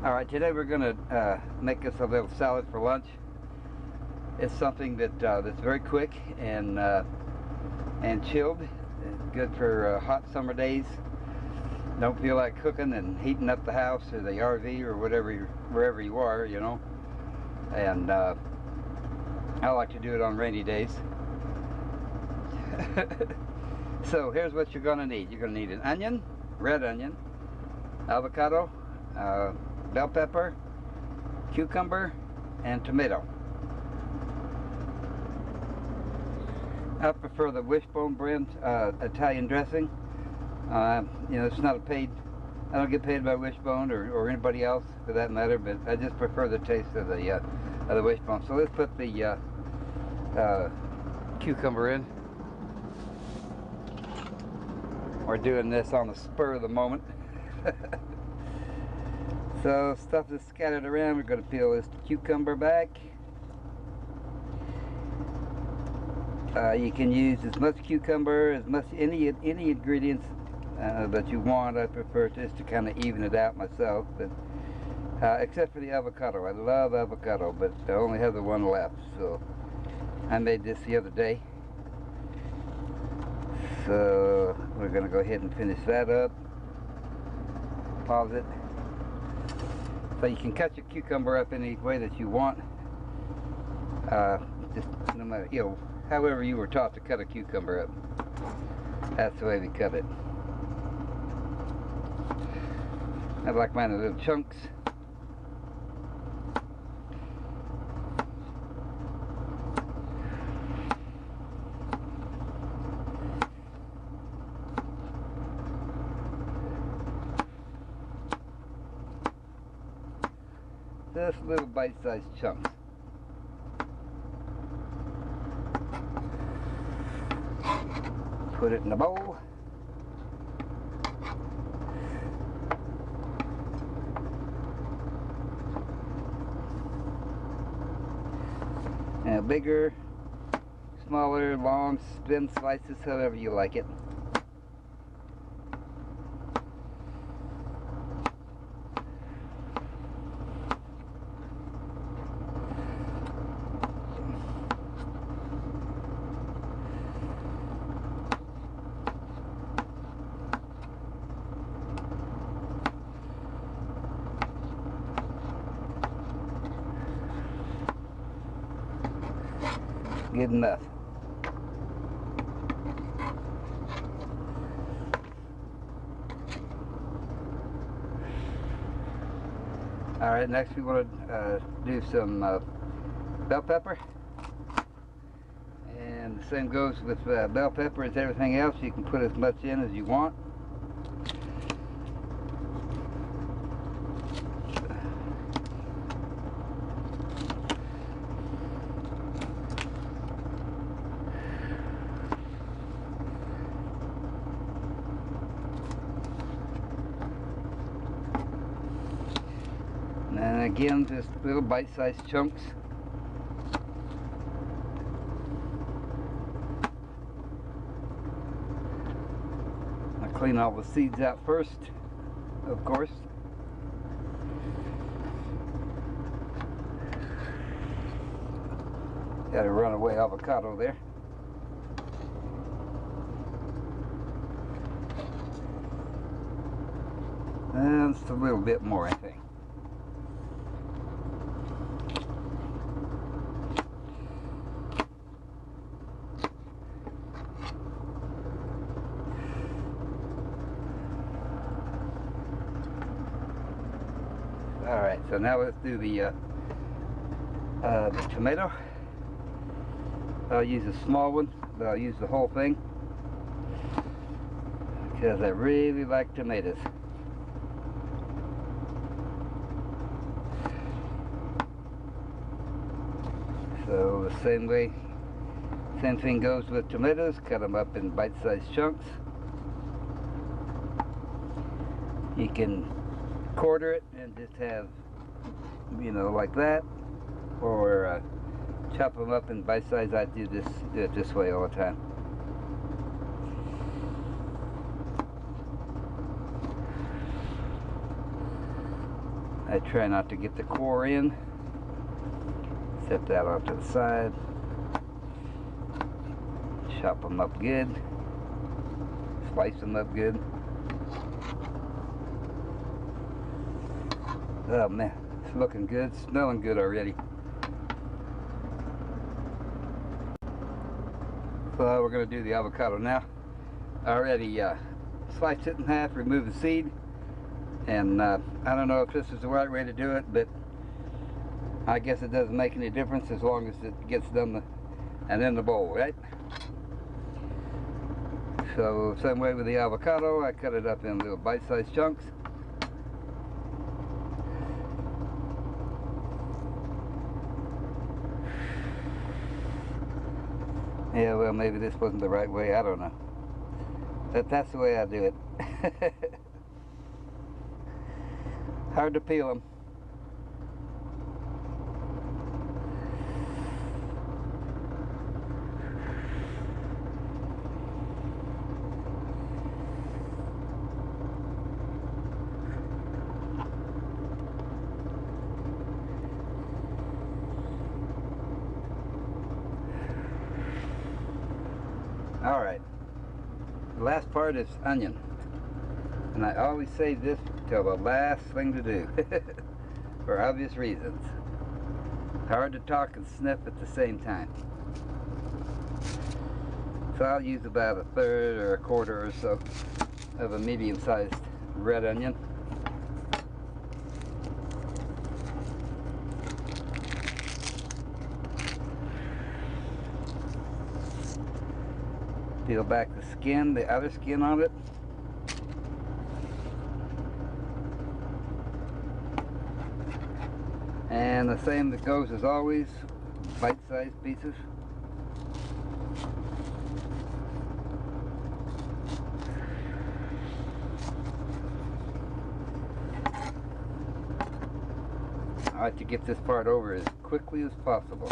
Alright, today we're going to make us a little salad for lunch. It's something that that's very quick and chilled. It's good for hot summer days. Don't feel like cooking and heating up the house or the RV or wherever you are, you know. And I like to do it on rainy days. So here's what you're going to need. You're going to need an onion, red onion, avocado, bell pepper, cucumber, and tomato. I prefer the wishbone brand Italian dressing. You know, it's not I don't get paid by Wishbone or anybody else for that matter, but I just prefer the taste of the wishbone. So let's put the cucumber in. We're doing this on the spur of the moment. So stuff is scattered around. We're going to peel this cucumber back. You can use as much cucumber, as much any ingredients that you want. I prefer just to kind of even it out myself, but except for the avocado. I love avocado, but I only have the one left, so I made this the other day. So we're going to go ahead and finish that up. Pause it. So you can cut your cucumber up any way that you want. Just no matter, you know, however you were taught to cut a cucumber up. That's the way we cut it. I like mine in little chunks. Just little bite-sized chunks. Put it in the bowl. And bigger, smaller, long, thin slices, however you like it. Good enough. Alright, next we want to do some bell pepper. And the same goes with bell pepper as everything else. You can put as much in as you want. And again, just little bite-sized chunks. I clean all the seeds out first, of course. Got a runaway avocado there. And just a little bit more, I think. Alright, so now let's do the tomato. I'll use a small one, but I'll use the whole thing because I really like tomatoes. So the same thing goes with tomatoes. Cut them up in bite-sized chunks. You can quarter it and just have, you know, like that, or chop them up in bite size. I do it this way all the time. I try not to get the core in. Set that off to the side. Chop them up good. Slice them up good. Oh man, it's looking good, smelling good already. So we're going to do the avocado now. I already sliced it in half, removed the seed, and I don't know if this is the right way to do it, but I guess it doesn't make any difference as long as it gets done and in the bowl, right? So same way with the avocado, I cut it up in little bite-sized chunks. Yeah, well, maybe this wasn't the right way, I don't know. But that's the way I do it. Hard to peel them. Alright, the last part is onion, and I always save this till the last thing to do, for obvious reasons. Hard to talk and sniff at the same time. So I'll use about a third or a quarter or so of a medium-sized red onion. Peel back the skin, the outer skin on it. And the same that goes as always, bite-sized pieces. I like to get this part over as quickly as possible.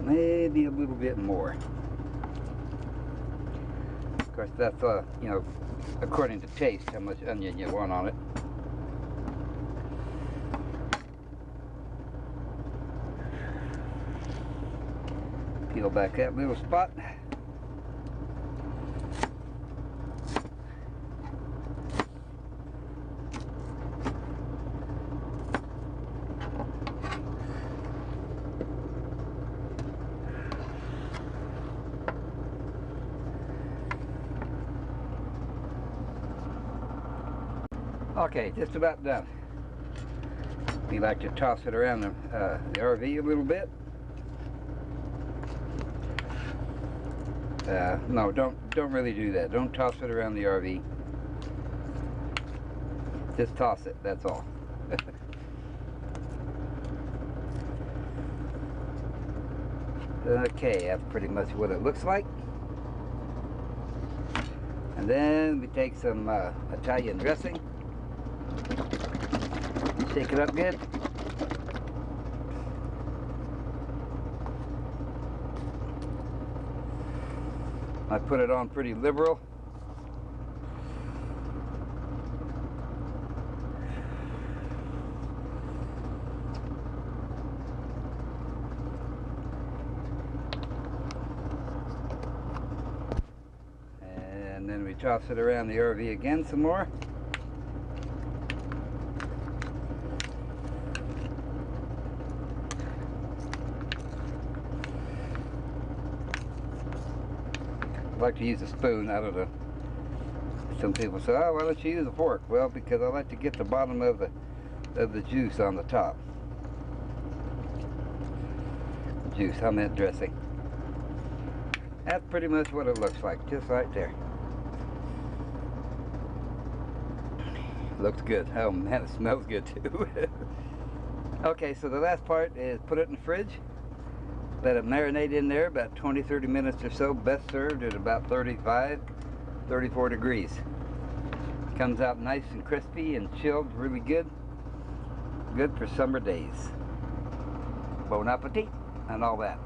Maybe a little bit more. Of course, that's you know, according to taste, how much onion you want on it. Peel back that little spot. Okay, just about done. We like to toss it around the RV a little bit. No, don't really do that. Don't toss it around the RV. Just toss it, that's all. Okay, that's pretty much what it looks like. And then we take some Italian dressing. Shake it up good. I put it on pretty liberal. And then we toss it around the RV again some more. I like to use a spoon. I don't know. Some people say, oh, why don't you use a fork? Well, because I like to get the bottom of the juice on the top. Juice, I meant dressing. That's pretty much what it looks like, just right there. Looks good. Oh man, it smells good too. Okay, so the last part is put it in the fridge. Let it marinate in there about 20-30 minutes or so. Best served at about 35-34 degrees. Comes out nice and crispy and chilled really good. good for summer days. Bon appetit and all that.